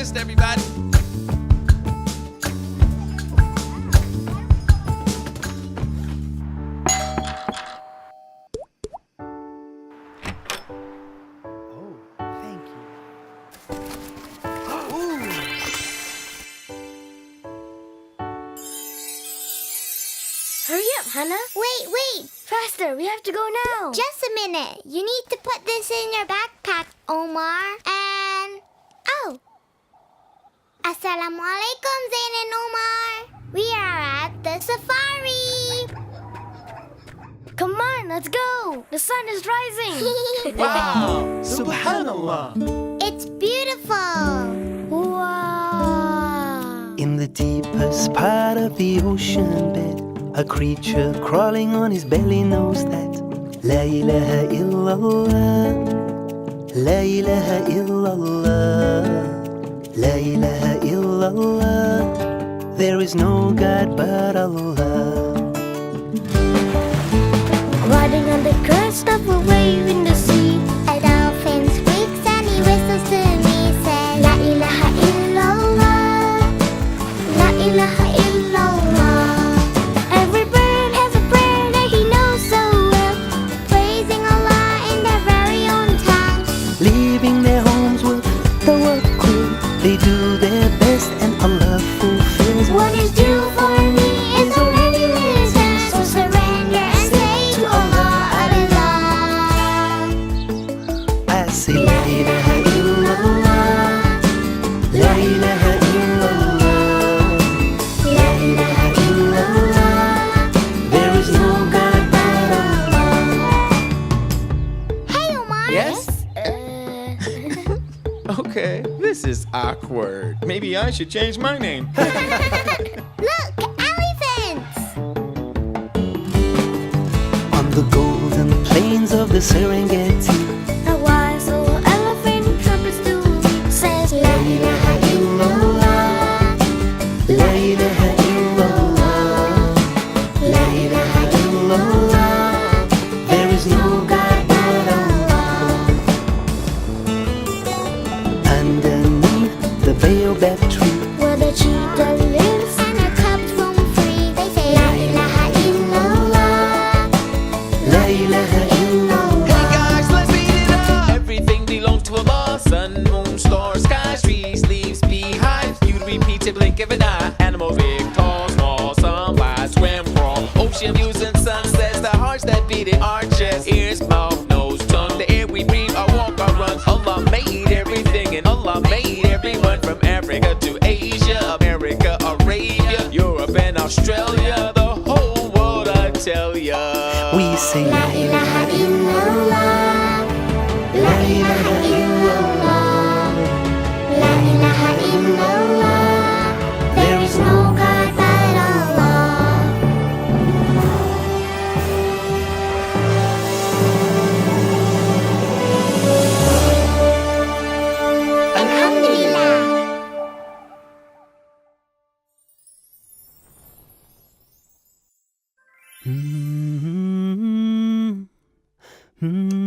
list, everybody. Oh, thank you. Hurry up, Hannah. Wait. Faster, we have to go now. Just a minute. You need to put this in your backpack, Omar. And... oh. Assalamualaikum, Zain and Omar. We are at the safari. Come on, let's go. The sun is rising. Wow. Subhanallah. It's beautiful. Wow. In the deepest part of the ocean bed, a creature crawling on his belly knows that La ilaha illallah, La ilaha illallah, La ilaha illallah. There is no God but Allah. Riding on the crest of a wave in the sea, A dolphin squeaks and he whistles to me. Says, La ilaha illallah, La ilaha illallah. every bird has a prayer that he knows so well. Praising Allah in their very own tongue. Leaving their homes with the work crew, they do their best and Allah fulfills What is due for me is already written, So surrender and say to Allah, Allah. I say La ilaha illallah, La ilaha illallah, La ilaha illallah. There is no God but Allah. Hey, Omar. Yes? Okay, this is awkward. Maybe I should change my name. Look, elephants. On the golden plains of the Serengeti, a wise old elephant trumpets to says, La ilaha illallah, La ilaha illallah, La ilaha illallah. There is no God but Allah. Underneath the baobab tree, where the cheetah lives. and our cubs roam free. They say, La ilaha illallah, La ilaha illallah. Hey guys, let's beat it up. Everything belongs to Allah. Sun, moon, stars, skies, trees, leaves, beehives. You repeat it, blink of an eye. Animals big, tall, small, some fly, swim, crawl. Ocean views and sunsets. The hearts that beat in our chest. Ears, mouth, nose, tongue. The air we breathe, our walk, our run. Allah made everything and Allah made everyone from Africa to Asia, America, Arabia, Europe and Australia. The whole world, I tell ya. We say La ilaha illallah, La ilaha illallah, La ilaha illallah. There is no God but Allah. Alhamdulillah. Mm-hmm.